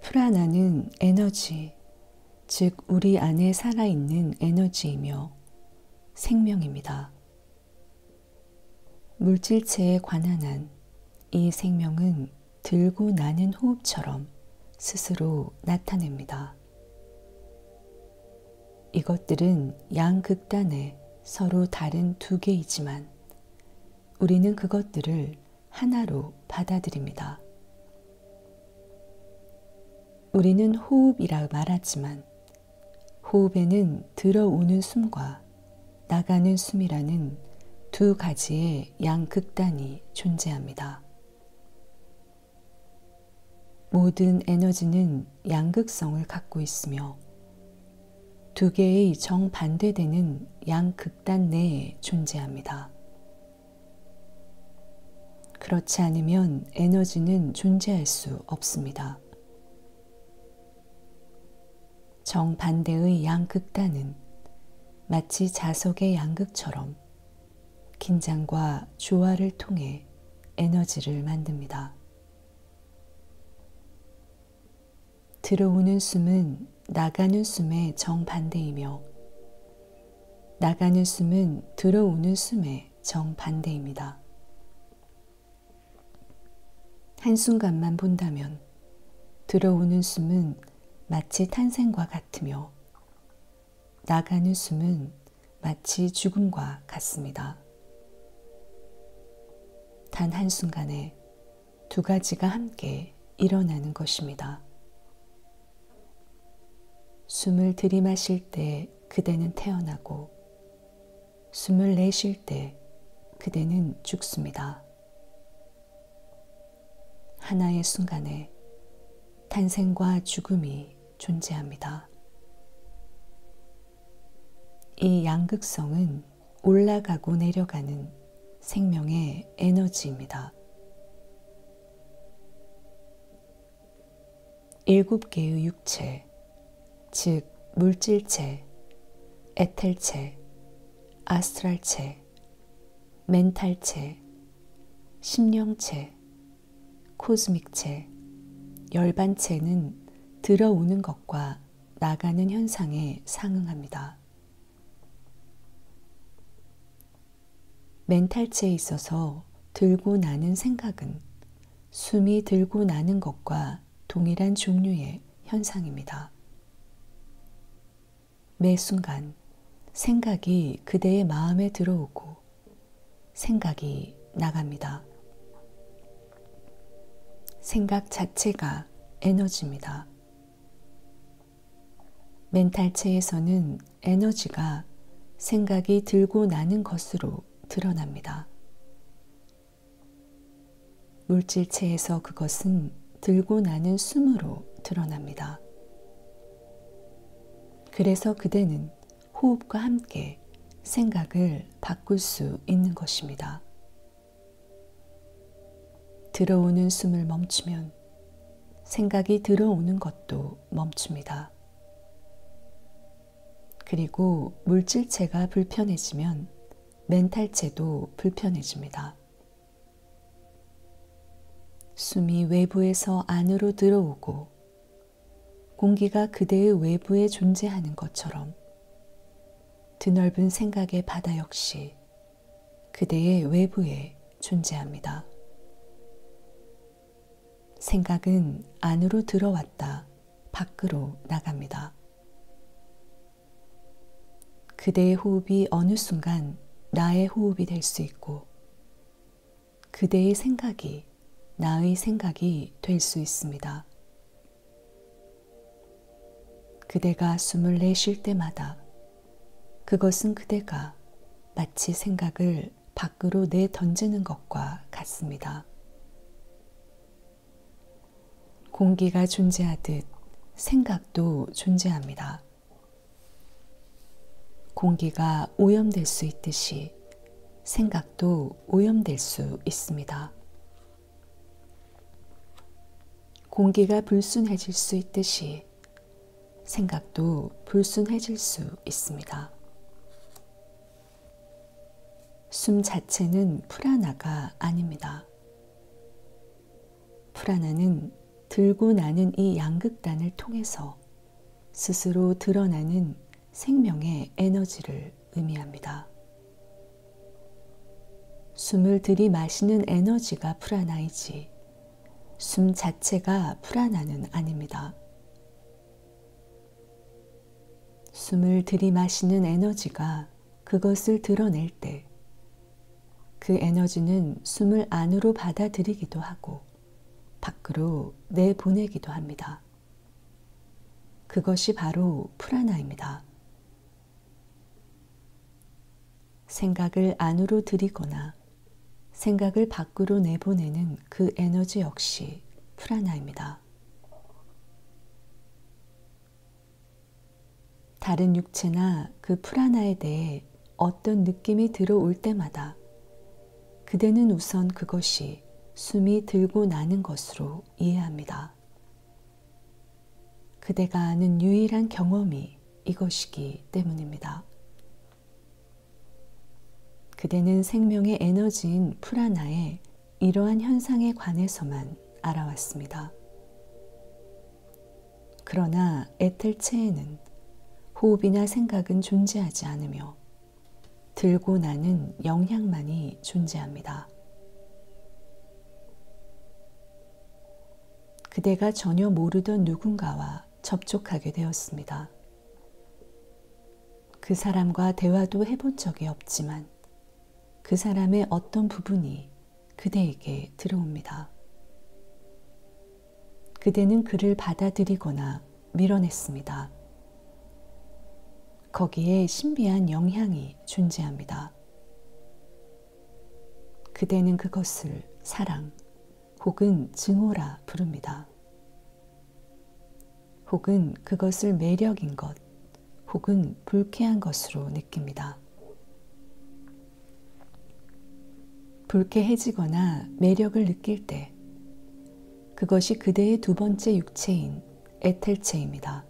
프라나는 에너지, 즉 우리 안에 살아있는 에너지이며 생명입니다. 물질체에 관한 한 이 생명은 들고 나는 호흡처럼 스스로 나타냅니다. 이것들은 양극단의 서로 다른 두 개이지만 우리는 그것들을 하나로 받아들입니다. 우리는 호흡이라 말하지만 호흡에는 들어오는 숨과 나가는 숨이라는 두 가지의 양극단이 존재합니다. 모든 에너지는 양극성을 갖고 있으며 두 개의 정반대되는 양극단 내에 존재합니다. 그렇지 않으면 에너지는 존재할 수 없습니다. 정반대의 양극단은 마치 자석의 양극처럼 긴장과 조화를 통해 에너지를 만듭니다. 들어오는 숨은 나가는 숨의 정반대이며 나가는 숨은 들어오는 숨의 정반대입니다. 한순간만 본다면 들어오는 숨은 마치 탄생과 같으며 나가는 숨은 마치 죽음과 같습니다. 단 한순간에 두 가지가 함께 일어나는 것입니다. 숨을 들이마실 때 그대는 태어나고 숨을 내쉴 때 그대는 죽습니다. 하나의 순간에 탄생과 죽음이 존재합니다. 이 양극성은 올라가고 내려가는 생명의 에너지입니다. 7개의 육체, 즉 물질체, 에텔체, 아스트랄체, 멘탈체, 심령체, 코스믹체, 열반체는 들어오는 것과 나가는 현상에 상응합니다. 멘탈체에 있어서 들고 나는 생각은 숨이 들고 나는 것과 동일한 종류의 현상입니다. 매 순간 생각이 그대의 마음에 들어오고 생각이 나갑니다. 생각 자체가 에너지입니다. 멘탈체에서는 에너지가 생각이 들고 나는 것으로 드러납니다. 물질체에서 그것은 들고 나는 숨으로 드러납니다. 그래서 그대는 호흡과 함께 생각을 바꿀 수 있는 것입니다. 들어오는 숨을 멈추면 생각이 들어오는 것도 멈춥니다. 그리고 물질체가 불편해지면 멘탈체도 불편해집니다. 숨이 외부에서 안으로 들어오고 공기가 그대의 외부에 존재하는 것처럼 드넓은 생각의 바다 역시 그대의 외부에 존재합니다. 생각은 안으로 들어왔다 밖으로 나갑니다. 그대의 호흡이 어느 순간 나의 호흡이 될 수 있고 그대의 생각이 나의 생각이 될 수 있습니다. 그대가 숨을 내쉴 때마다 그것은 그대가 마치 생각을 밖으로 내던지는 것과 같습니다. 공기가 존재하듯 생각도 존재합니다. 공기가 오염될 수 있듯이 생각도 오염될 수 있습니다. 공기가 불순해질 수 있듯이 생각도 불순해질 수 있습니다. 숨 자체는 프라나가 아닙니다. 프라나는 들고 나는 이 양극단을 통해서 스스로 드러나는 생명의 에너지를 의미합니다. 숨을 들이마시는 에너지가 프라나이지 숨 자체가 프라나는 아닙니다. 숨을 들이마시는 에너지가 그것을 드러낼 때 그 에너지는 숨을 안으로 받아들이기도 하고 밖으로 내보내기도 합니다. 그것이 바로 프라나입니다. 생각을 안으로 들이거나 생각을 밖으로 내보내는 그 에너지 역시 프라나입니다. 다른 육체나 그 프라나에 대해 어떤 느낌이 들어올 때마다 그대는 우선 그것이 숨이 들고 나는 것으로 이해합니다. 그대가 아는 유일한 경험이 이것이기 때문입니다. 그대는 생명의 에너지인 프라나의 이러한 현상에 관해서만 알아왔습니다. 그러나 에텔체에는 호흡이나 생각은 존재하지 않으며 들고 나는 영향만이 존재합니다. 그대가 전혀 모르던 누군가와 접촉하게 되었습니다. 그 사람과 대화도 해본 적이 없지만 그 사람의 어떤 부분이 그대에게 들어옵니다. 그대는 그를 받아들이거나 밀어냈습니다. 거기에 신비한 영향이 존재합니다. 그대는 그것을 사랑 혹은 증오라 부릅니다. 혹은 그것을 매력인 것 혹은 불쾌한 것으로 느낍니다. 불쾌해지거나 매력을 느낄 때 그것이 그대의 두 번째 육체인 에텔체입니다.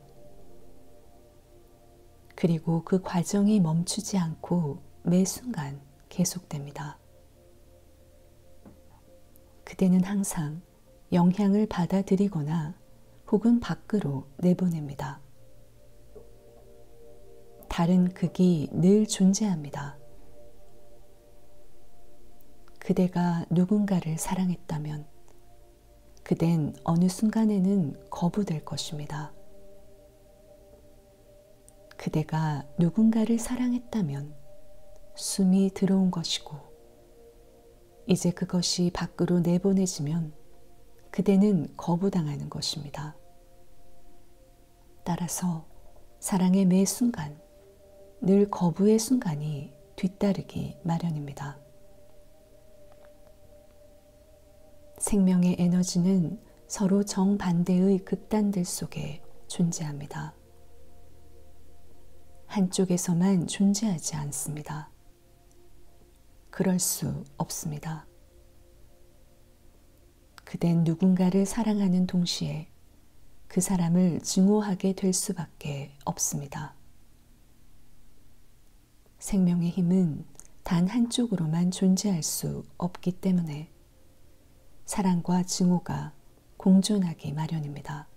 그리고 그 과정이 멈추지 않고 매 순간 계속됩니다. 그대는 항상 영향을 받아들이거나 혹은 밖으로 내보냅니다. 다른 극이 늘 존재합니다. 그대가 누군가를 사랑했다면 그댄 어느 순간에는 거부될 것입니다. 그대가 누군가를 사랑했다면 숨이 들어온 것이고 이제 그것이 밖으로 내보내지면 그대는 거부당하는 것입니다. 따라서 사랑의 매 순간, 늘 거부의 순간이 뒤따르기 마련입니다. 생명의 에너지는 서로 정반대의 극단들 속에 존재합니다. 한쪽에서만 존재하지 않습니다. 그럴 수 없습니다. 그댄 누군가를 사랑하는 동시에 그 사람을 증오하게 될 수밖에 없습니다. 생명의 힘은 단 한쪽으로만 존재할 수 없기 때문에 사랑과 증오가 공존하기 마련입니다.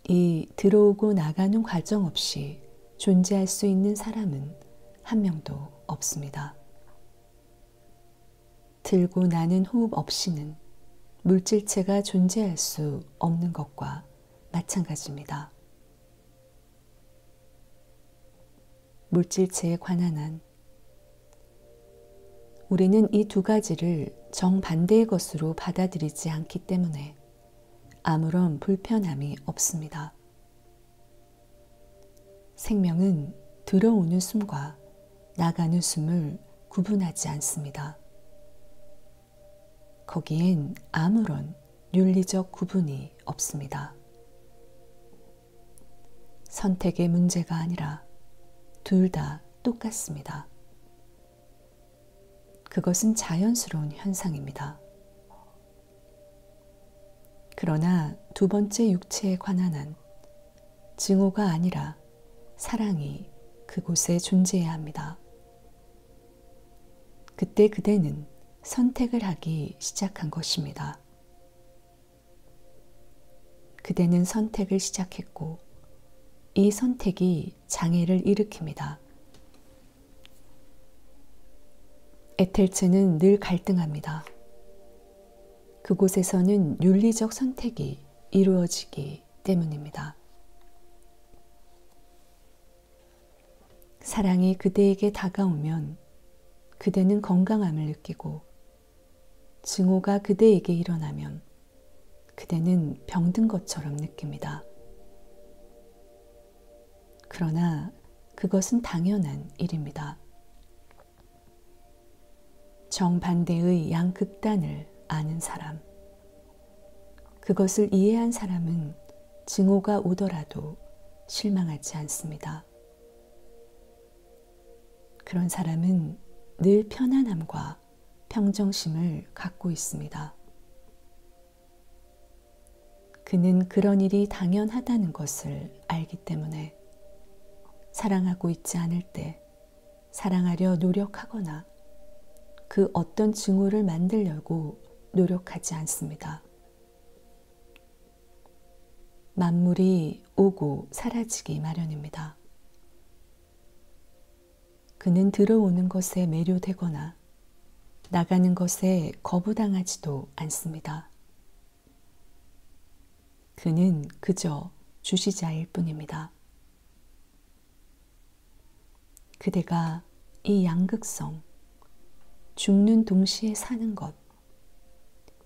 이 들어오고 나가는 과정 없이 존재할 수 있는 사람은 한 명도 없습니다. 들고 나는 호흡 없이는 물질체가 존재할 수 없는 것과 마찬가지입니다. 물질체에 관한 한 우리는 이 두 가지를 정반대의 것으로 받아들이지 않기 때문에 아무런 불편함이 없습니다. 생명은 들어오는 숨과 나가는 숨을 구분하지 않습니다. 거기엔 아무런 윤리적 구분이 없습니다. 선택의 문제가 아니라 둘 다 똑같습니다. 그것은 자연스러운 현상입니다. 그러나 두 번째 육체에 관한 한 증오가 아니라 사랑이 그곳에 존재해야 합니다. 그때 그대는 선택을 하기 시작한 것입니다. 그대는 선택을 시작했고 이 선택이 장애를 일으킵니다. 에텔체는 늘 갈등합니다. 그곳에서는 윤리적 선택이 이루어지기 때문입니다. 사랑이 그대에게 다가오면 그대는 건강함을 느끼고 증오가 그대에게 일어나면 그대는 병든 것처럼 느낍니다. 그러나 그것은 당연한 일입니다. 정반대의 양극단을 아는 사람, 그것을 이해한 사람은 증오가 오더라도 실망하지 않습니다. 그런 사람은 늘 편안함과 평정심을 갖고 있습니다. 그는 그런 일이 당연하다는 것을 알기 때문에 사랑하고 있지 않을 때 사랑하려 노력하거나 그 어떤 증오를 만들려고 노력하지 않습니다. 만물이 오고 사라지기 마련입니다. 그는 들어오는 것에 매료되거나 나가는 것에 거부당하지도 않습니다. 그는 그저 주시자일 뿐입니다. 그대가 이 양극성, 죽는 동시에 사는 것,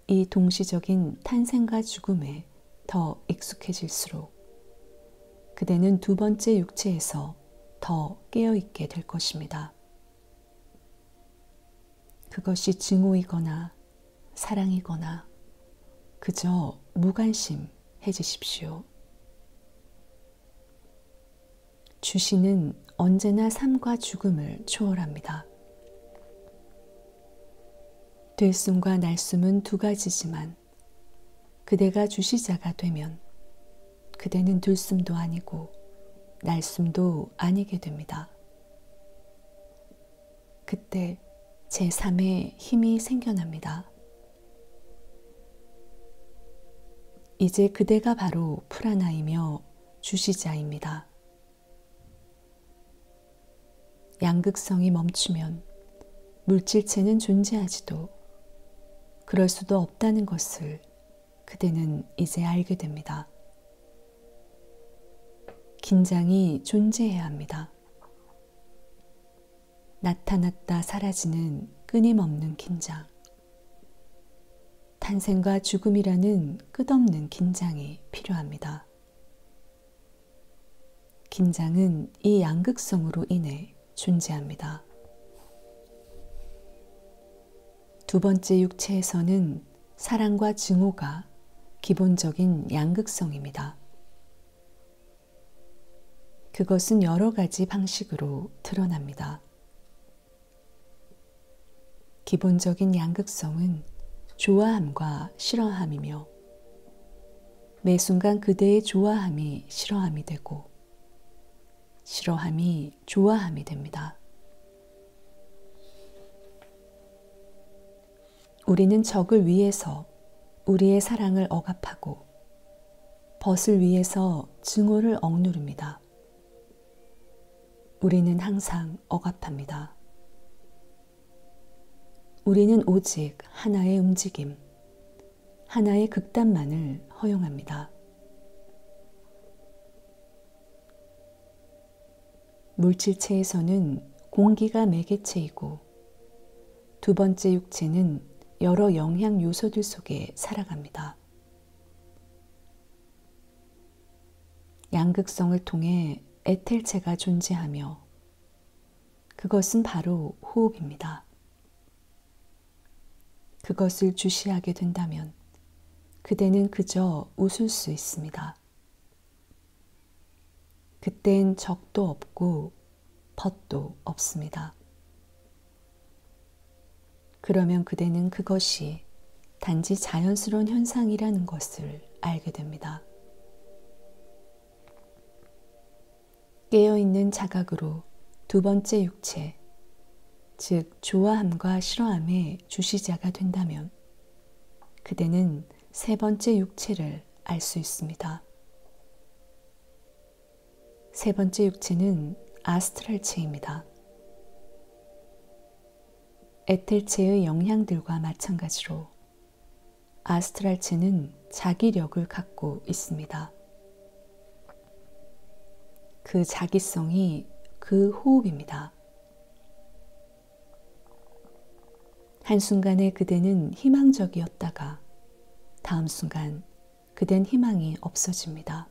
이 동시적인 탄생과 죽음에 더 익숙해질수록 그대는 두 번째 육체에서 더 깨어있게 될 것입니다. 그것이 증오이거나 사랑이거나 그저 무관심해지십시오. 주시는 언제나 삶과 죽음을 초월합니다. 들숨과 날숨은 두 가지지만 그대가 주시자가 되면 그대는 들숨도 아니고 날숨도 아니게 됩니다. 그때 제3의 힘이 생겨납니다. 이제 그대가 바로 프라나이며 주시자입니다. 양극성이 멈추면 물질체는 존재하지도 그럴 수도 없다는 것을 그대는 이제 알게 됩니다. 긴장이 존재해야 합니다. 나타났다 사라지는 끊임없는 긴장. 탄생과 죽음이라는 끝없는 긴장이 필요합니다. 긴장은 이 양극성으로 인해 존재합니다. 두 번째 육체에서는 사랑과 증오가 기본적인 양극성입니다. 그것은 여러 가지 방식으로 드러납니다. 기본적인 양극성은 좋아함과 싫어함이며 매 순간 그대의 좋아함이 싫어함이 되고 싫어함이 좋아함이 됩니다. 우리는 적을 위해서 우리의 사랑을 억압하고 벗을 위해서 증오를 억누릅니다. 우리는 항상 억압합니다. 우리는 오직 하나의 움직임, 하나의 극단만을 허용합니다. 물질체에서는 공기가 매개체이고 두 번째 육체는 여러 영향 요소들 속에 살아갑니다. 양극성을 통해 에텔체가 존재하며 그것은 바로 호흡입니다. 그것을 주시하게 된다면 그대는 그저 웃을 수 있습니다. 그땐 적도 없고 벗도 없습니다. 그러면 그대는 그것이 단지 자연스러운 현상이라는 것을 알게 됩니다. 깨어있는 자각으로 두 번째 육체, 즉 좋아함과 싫어함의 주시자가 된다면 그대는 세 번째 육체를 알 수 있습니다. 세 번째 육체는 아스트랄체입니다. 에텔체의 영향들과 마찬가지로 아스트랄체는 자기력을 갖고 있습니다. 그 자기성이 그 호흡입니다. 한순간에 그대는 희망적이었다가 다음 순간 그댄 희망이 없어집니다.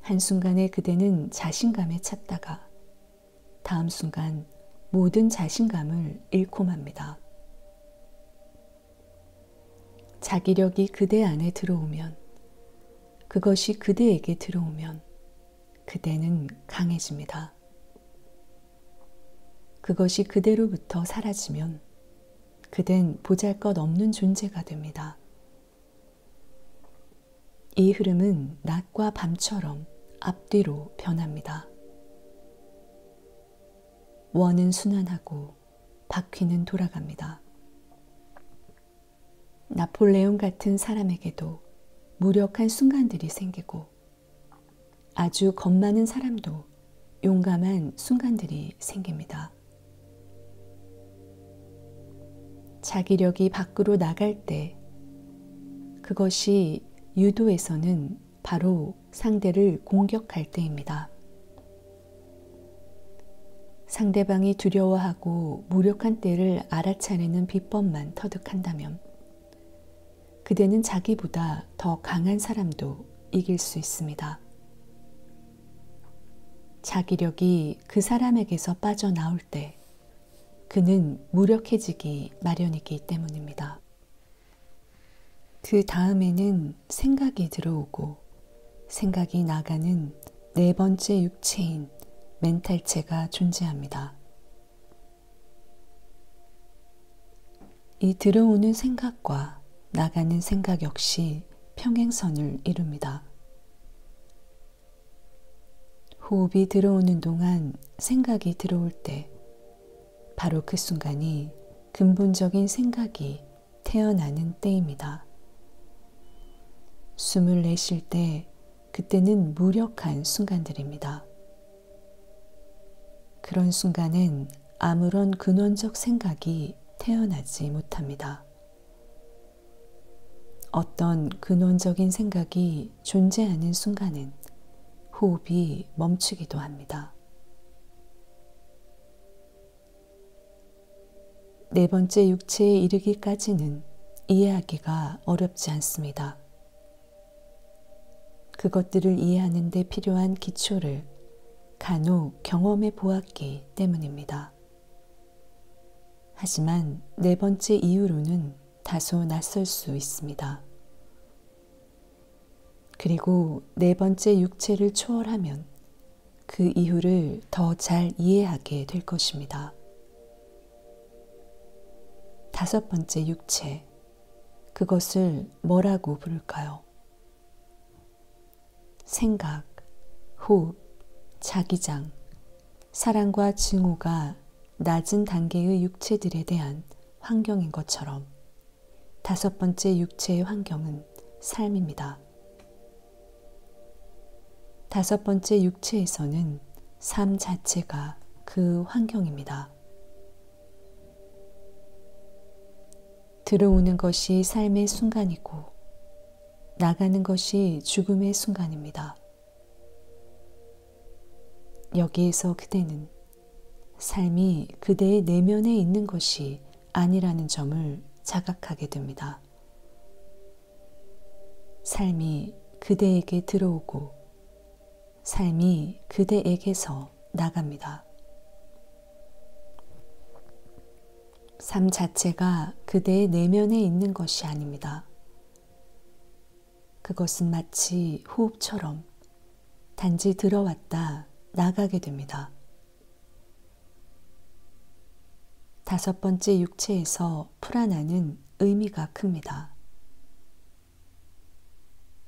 한순간에 그대는 자신감에 찼다가 다음 순간 모든 자신감을 잃고 맙니다. 자기력이 그대 안에 들어오면, 그것이 그대에게 들어오면 그대는 강해집니다. 그것이 그대로부터 사라지면 그댄 보잘것없는 존재가 됩니다. 이 흐름은 낮과 밤처럼 앞뒤로 변합니다. 원은 순환하고 바퀴는 돌아갑니다. 나폴레옹 같은 사람에게도 무력한 순간들이 생기고 아주 겁 많은 사람도 용감한 순간들이 생깁니다. 자기력이 밖으로 나갈 때 그것이 유도에서는 바로 상대를 공격할 때입니다. 상대방이 두려워하고 무력한 때를 알아차리는 비법만 터득한다면 그대는 자기보다 더 강한 사람도 이길 수 있습니다. 자기력이 그 사람에게서 빠져나올 때 그는 무력해지기 마련이기 때문입니다. 그 다음에는 생각이 들어오고 생각이 나가는 네 번째 육체인 멘탈체가 존재합니다. 이 들어오는 생각과 나가는 생각 역시 평행선을 이룹니다. 호흡이 들어오는 동안 생각이 들어올 때 바로 그 순간이 근본적인 생각이 태어나는 때입니다. 숨을 내쉴 때 그때는 무력한 순간들입니다. 그런 순간엔 아무런 근원적 생각이 태어나지 못합니다. 어떤 근원적인 생각이 존재하는 순간엔 호흡이 멈추기도 합니다. 네 번째 육체에 이르기까지는 이해하기가 어렵지 않습니다. 그것들을 이해하는 데 필요한 기초를 간혹 경험해 보았기 때문입니다. 하지만 네 번째 이후로는 다소 낯설 수 있습니다. 그리고 네 번째 육체를 초월하면 그 이후를 더 잘 이해하게 될 것입니다. 다섯 번째 육체, 그것을 뭐라고 부를까요? 생각, 호흡, 자기장, 사랑과 증오가 낮은 단계의 육체들에 대한 환경인 것처럼 다섯 번째 육체의 환경은 삶입니다. 다섯 번째 육체에서는 삶 자체가 그 환경입니다. 들어오는 것이 삶의 순간이고 나가는 것이 죽음의 순간입니다. 여기에서 그대는 삶이 그대의 내면에 있는 것이 아니라는 점을 자각하게 됩니다. 삶이 그대에게 들어오고 삶이 그대에게서 나갑니다. 삶 자체가 그대의 내면에 있는 것이 아닙니다. 그것은 마치 호흡처럼 단지 들어왔다 나가게 됩니다. 다섯 번째 육체에서 풀어나는 의미가 큽니다.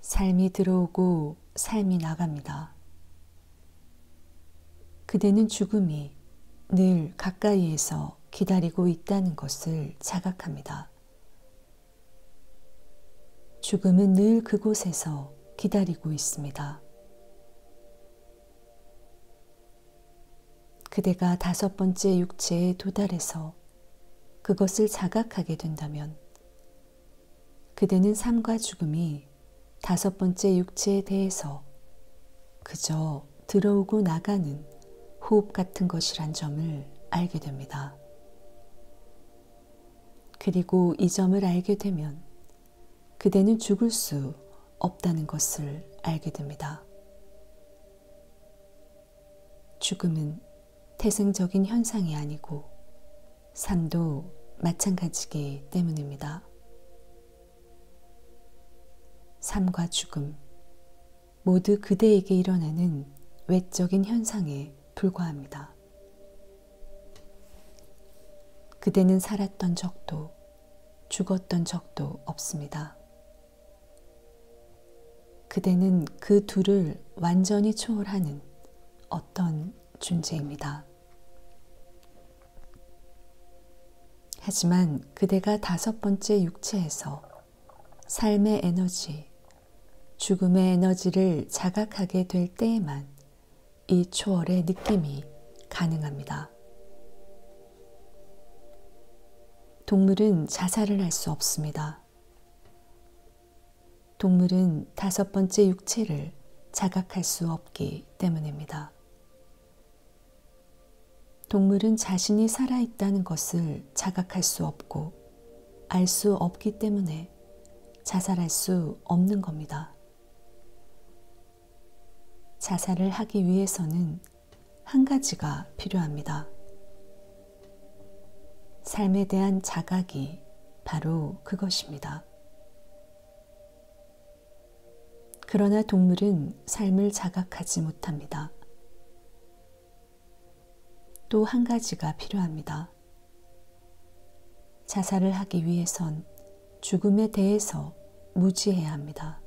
삶이 들어오고 삶이 나갑니다. 그대는 죽음이 늘 가까이에서 기다리고 있다는 것을 자각합니다. 죽음은 늘 그곳에서 기다리고 있습니다. 그대가 5번째 육체에 도달해서 그것을 자각하게 된다면 그대는 삶과 죽음이 5번째 육체에 대해서 그저 들어오고 나가는 호흡 같은 것이란 점을 알게 됩니다. 그리고 이 점을 알게 되면 그대는 죽을 수 없다는 것을 알게 됩니다. 죽음은 태생적인 현상이 아니고 삶도 마찬가지이기 때문입니다. 삶과 죽음 모두 그대에게 일어나는 외적인 현상에 불과합니다. 그대는 살았던 적도 죽었던 적도 없습니다. 그대는 그 둘을 완전히 초월하는 어떤 존재입니다. 하지만 그대가 5번째 육체에서 삶의 에너지, 죽음의 에너지를 자각하게 될 때에만 이 초월의 느낌이 가능합니다. 동물은 자살을 할 수 없습니다. 동물은 5번째 육체를 자각할 수 없기 때문입니다. 동물은 자신이 살아있다는 것을 자각할 수 없고 알 수 없기 때문에 자살할 수 없는 겁니다. 자살을 하기 위해서는 한 가지가 필요합니다. 삶에 대한 자각이 바로 그것입니다. 그러나 동물은 삶을 자각하지 못합니다. 또 한 가지가 필요합니다. 자살을 하기 위해선 죽음에 대해서 무지해야 합니다.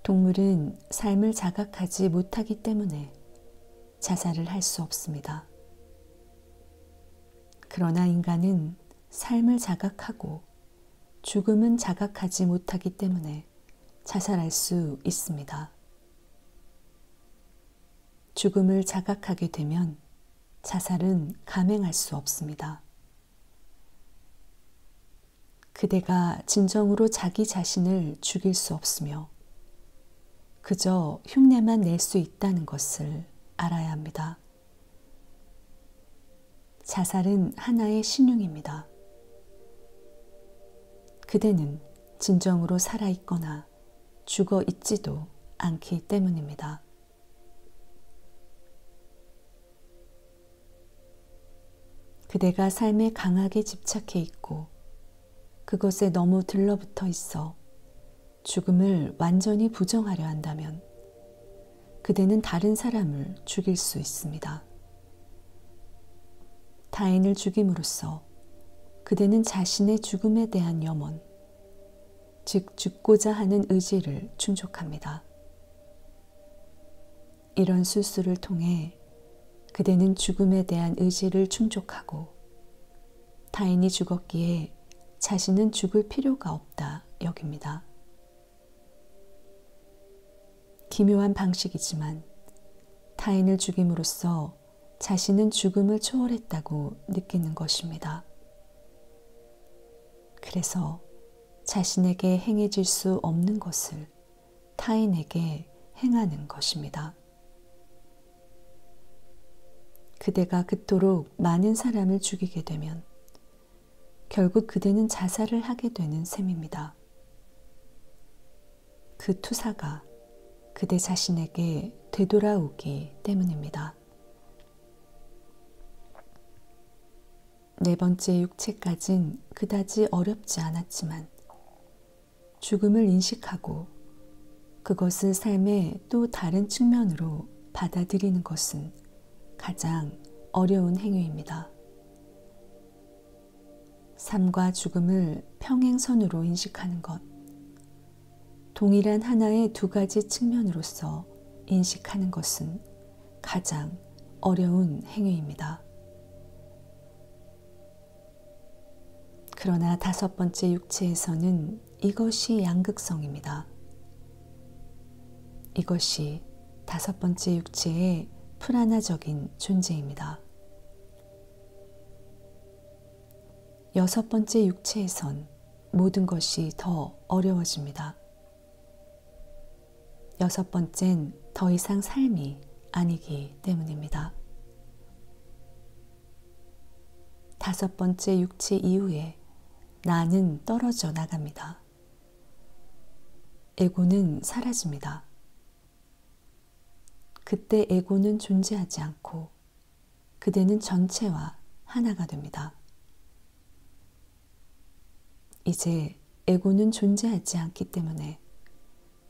동물은 삶을 자각하지 못하기 때문에 자살을 할 수 없습니다. 그러나 인간은 삶을 자각하고 죽음은 자각하지 못하기 때문에 자살할 수 있습니다. 죽음을 자각하게 되면 자살은 감행할 수 없습니다. 그대가 진정으로 자기 자신을 죽일 수 없으며 그저 흉내만 낼 수 있다는 것을 알아야 합니다. 자살은 하나의 신용입니다. 그대는 진정으로 살아있거나 죽어 있지도 않기 때문입니다. 그대가 삶에 강하게 집착해 있고 그것에 너무 들러붙어 있어 죽음을 완전히 부정하려 한다면 그대는 다른 사람을 죽일 수 있습니다. 타인을 죽임으로써 그대는 자신의 죽음에 대한 염원, 즉 죽고자 하는 의지를 충족합니다. 이런 술수를 통해 그대는 죽음에 대한 의지를 충족하고 타인이 죽었기에 자신은 죽을 필요가 없다 여깁니다. 기묘한 방식이지만 타인을 죽임으로써 자신은 죽음을 초월했다고 느끼는 것입니다. 그래서 자신에게 행해질 수 없는 것을 타인에게 행하는 것입니다. 그대가 그토록 많은 사람을 죽이게 되면 결국 그대는 자살을 하게 되는 셈입니다. 그 투사가 그대 자신에게 되돌아오기 때문입니다. 4번째 육체까진 그다지 어렵지 않았지만 죽음을 인식하고 그것을 삶의 또 다른 측면으로 받아들이는 것은 가장 어려운 행위입니다. 삶과 죽음을 평행선으로 인식하는 것, 동일한 하나의 두 가지 측면으로서 인식하는 것은 가장 어려운 행위입니다. 그러나 다섯 번째 육체에서는 이것이 양극성입니다. 이것이 다섯 번째 육체의 프라나적인 존재입니다. 여섯 번째 육체에선 모든 것이 더 어려워집니다. 여섯 번째는 더 이상 삶이 아니기 때문입니다. 다섯 번째 육체 이후에 나는 떨어져 나갑니다. 에고는 사라집니다. 그때 에고는 존재하지 않고 그대는 전체와 하나가 됩니다. 이제 에고는 존재하지 않기 때문에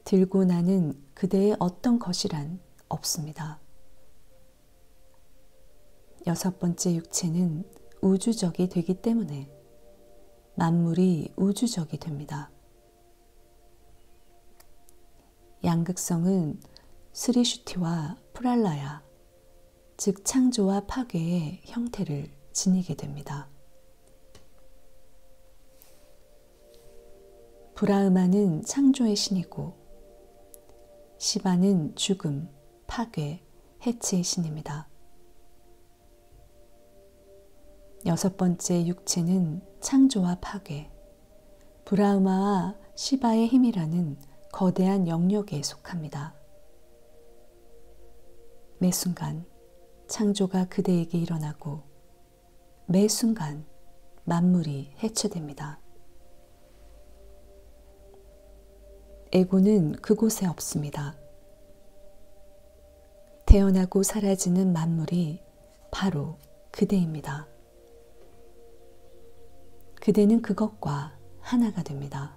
들고 나는 그대의 어떤 것이란 없습니다. 여섯 번째 육체는 우주적이 되기 때문에 만물이 우주적이 됩니다. 양극성은 스리슈티와 프랄라야, 즉 창조와 파괴의 형태를 지니게 됩니다. 브라흐마는 창조의 신이고 시바는 죽음, 파괴, 해체의 신입니다. 여섯 번째 육체는 창조와 파괴, 브라흐마와 시바의 힘이라는 거대한 영역에 속합니다. 매 순간 창조가 그대에게 일어나고 매 순간 만물이 해체됩니다. 에고는 그곳에 없습니다. 태어나고 사라지는 만물이 바로 그대입니다. 그대는 그것과 하나가 됩니다.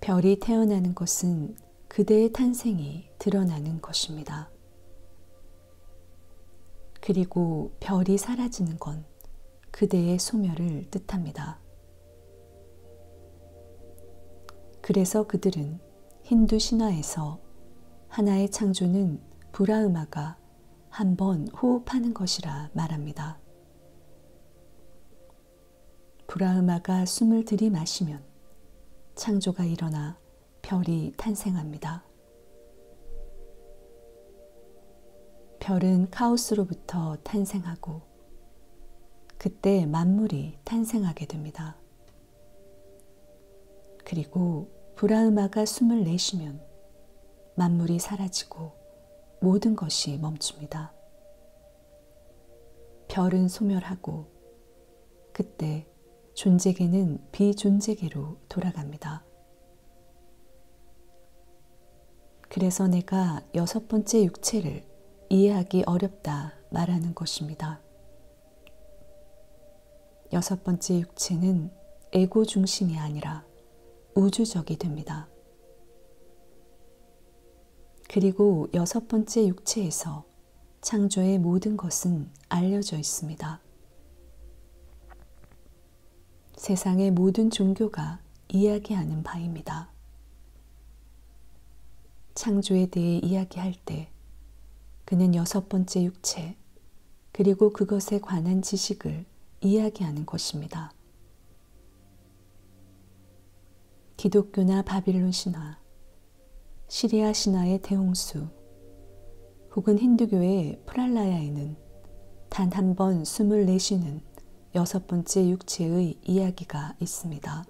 별이 태어나는 것은 그대의 탄생이 드러나는 것입니다. 그리고 별이 사라지는 건 그대의 소멸을 뜻합니다. 그래서 그들은 힌두 신화에서 하나의 창조는 브라흐마가 한 번 호흡하는 것이라 말합니다. 브라흐마가 숨을 들이마시면 창조가 일어나 별이 탄생합니다. 별은 카오스로부터 탄생하고 그때 만물이 탄생하게 됩니다. 그리고 브라흐마가 숨을 내쉬면 만물이 사라지고 모든 것이 멈춥니다. 별은 소멸하고 그때 존재계는 비존재계로 돌아갑니다. 그래서 내가 여섯 번째 육체를 이해하기 어렵다 말하는 것입니다. 여섯 번째 육체는 에고 중심이 아니라 우주적이 됩니다. 그리고 여섯 번째 육체에서 창조의 모든 것은 알려져 있습니다. 세상의 모든 종교가 이야기하는 바입니다. 창조에 대해 이야기할 때 그는 여섯 번째 육체 그리고 그것에 관한 지식을 이야기하는 것입니다. 기독교나 바빌론 신화, 시리아 신화의 대홍수 혹은 힌두교의 프랄라야에는 단 한 번 숨을 내쉬는 여섯 번째 육체의 이야기가 있습니다.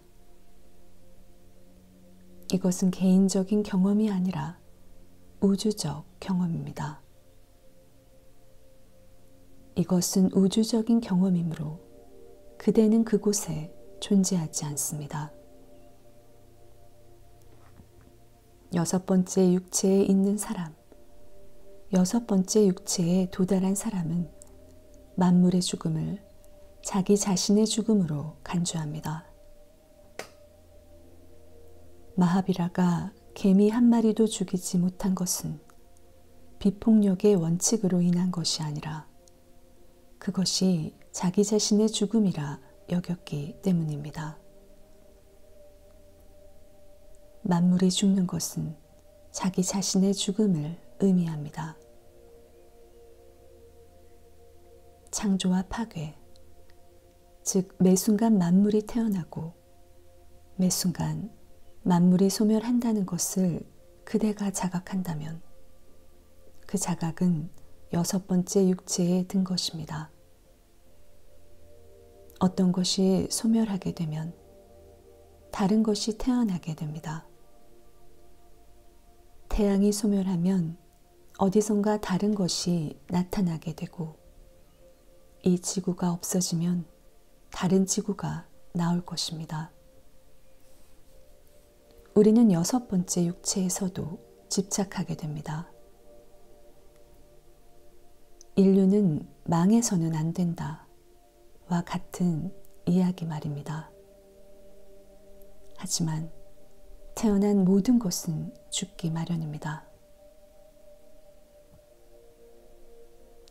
이것은 개인적인 경험이 아니라 우주적 경험입니다. 이것은 우주적인 경험이므로 그대는 그곳에 존재하지 않습니다. 여섯 번째 육체에 있는 사람, 여섯 번째 육체에 도달한 사람은 만물의 죽음을 자기 자신의 죽음으로 간주합니다. 마하비라가 개미 한 마리도 죽이지 못한 것은 비폭력의 원칙으로 인한 것이 아니라 그것이 자기 자신의 죽음이라 여겼기 때문입니다. 만물이 죽는 것은 자기 자신의 죽음을 의미합니다. 창조와 파괴, 즉 매순간 만물이 태어나고 매순간 만물이 소멸한다는 것을 그대가 자각한다면 그 자각은 여섯 번째 육체에 든 것입니다. 어떤 것이 소멸하게 되면 다른 것이 태어나게 됩니다. 태양이 소멸하면 어디선가 다른 것이 나타나게 되고 이 지구가 없어지면 다른 지구가 나올 것입니다. 우리는 여섯 번째 육체에서도 집착하게 됩니다. 인류는 망해서는 안 된다 와 같은 이야기 말입니다. 하지만 태어난 모든 것은 죽기 마련입니다.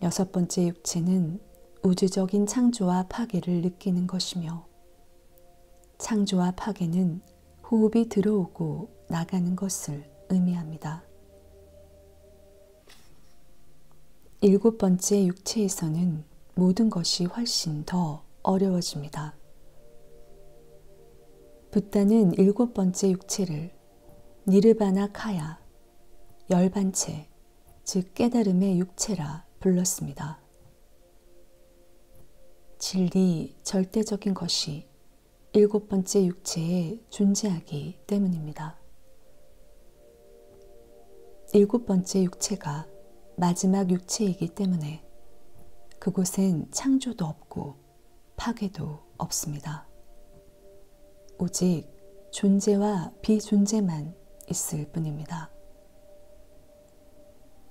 여섯 번째 육체는 우주적인 창조와 파괴를 느끼는 것이며 창조와 파괴는 호흡이 들어오고 나가는 것을 의미합니다. 일곱 번째 육체에서는 모든 것이 훨씬 더 어려워집니다. 붓다는 일곱 번째 육체를 니르바나 카야, 열반체, 즉 깨달음의 육체라 불렀습니다. 진리, 절대적인 것이 일곱 번째 육체에 존재하기 때문입니다. 일곱 번째 육체가 마지막 육체이기 때문에 그곳엔 창조도 없고 파괴도 없습니다. 오직 존재와 비존재만 있을 뿐입니다.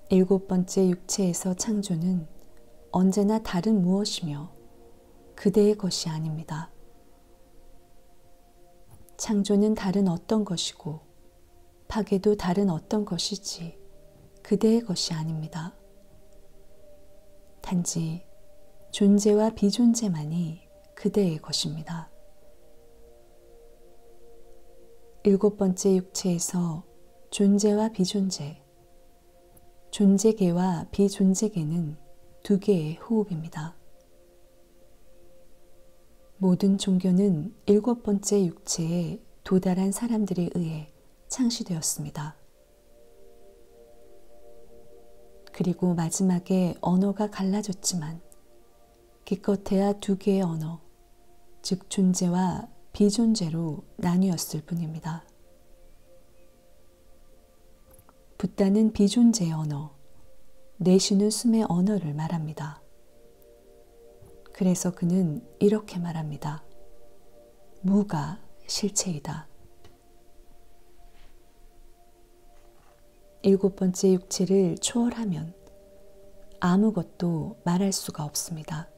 일곱 번째 육체에서 창조는 언제나 다른 무엇이며 그대의 것이 아닙니다. 창조는 다른 어떤 것이고 파괴도 다른 어떤 것이지 그대의 것이 아닙니다. 단지 존재와 비존재만이 그대의 것입니다. 일곱 번째 육체에서 존재와 비존재, 존재계와 비존재계는 두 개의 호흡입니다. 모든 종교는 일곱 번째 육체에 도달한 사람들에 의해 창시되었습니다. 그리고 마지막에 언어가 갈라졌지만 기껏해야 두 개의 언어, 즉 존재와 비존재로 나뉘었을 뿐입니다. 붓다는 비존재의 언어, 내쉬는 숨의 언어를 말합니다. 그래서 그는 이렇게 말합니다. 무가 실체이다. 일곱 번째 육체를 초월하면 아무것도 말할 수가 없습니다.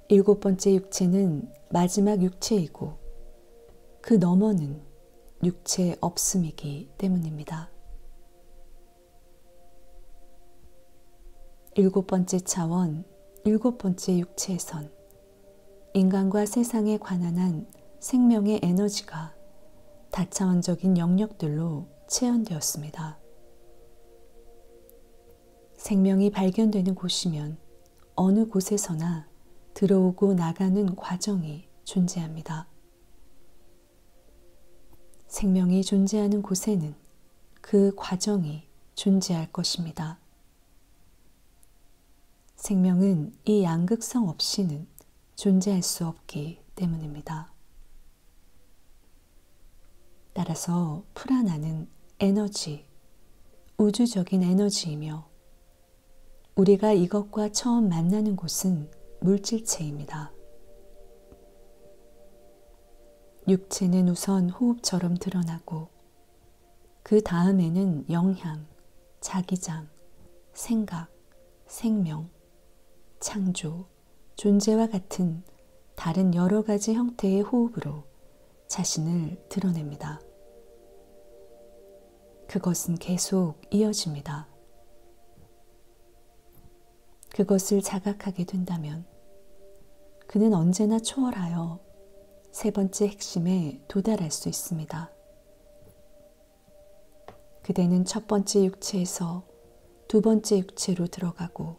일곱 번째 육체는 마지막 육체이고 그 너머는 육체 없음이기 때문입니다. 일곱 번째 차원, 일곱 번째 육체에선 인간과 세상에 관한 한 생명의 에너지가 다차원적인 영역들로 체현되었습니다. 생명이 발견되는 곳이면 어느 곳에서나 들어오고 나가는 과정이 존재합니다. 생명이 존재하는 곳에는 그 과정이 존재할 것입니다. 생명은 이 양극성 없이는 존재할 수 없기 때문입니다. 따라서 프라나는 에너지, 우주적인 에너지이며 우리가 이것과 처음 만나는 곳은 물질체입니다. 육체는 우선 호흡처럼 드러나고 그 다음에는 영향, 자기장, 생각, 생명, 창조, 존재와 같은 다른 여러 가지 형태의 호흡으로 자신을 드러냅니다. 그것은 계속 이어집니다. 그것을 자각하게 된다면 그는 언제나 초월하여 세 번째 핵심에 도달할 수 있습니다. 그대는 첫 번째 육체에서 두 번째 육체로 들어가고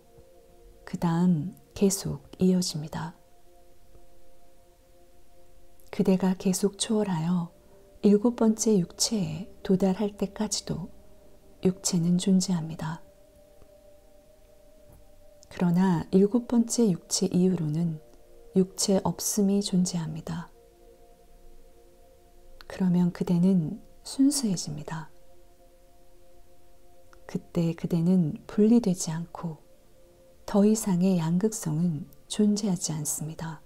그 다음 계속 이어집니다. 그대가 계속 초월하여 일곱 번째 육체에 도달할 때까지도 육체는 존재합니다. 그러나 일곱 번째 육체 이후로는 육체 없음이 존재합니다. 그러면 그대는 순수해집니다. 그때 그대는 분리되지 않고 더 이상의 양극성은 존재하지 않습니다.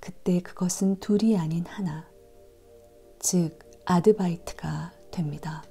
그때 그것은 둘이 아닌 하나, 즉 아드바이트가 됩니다.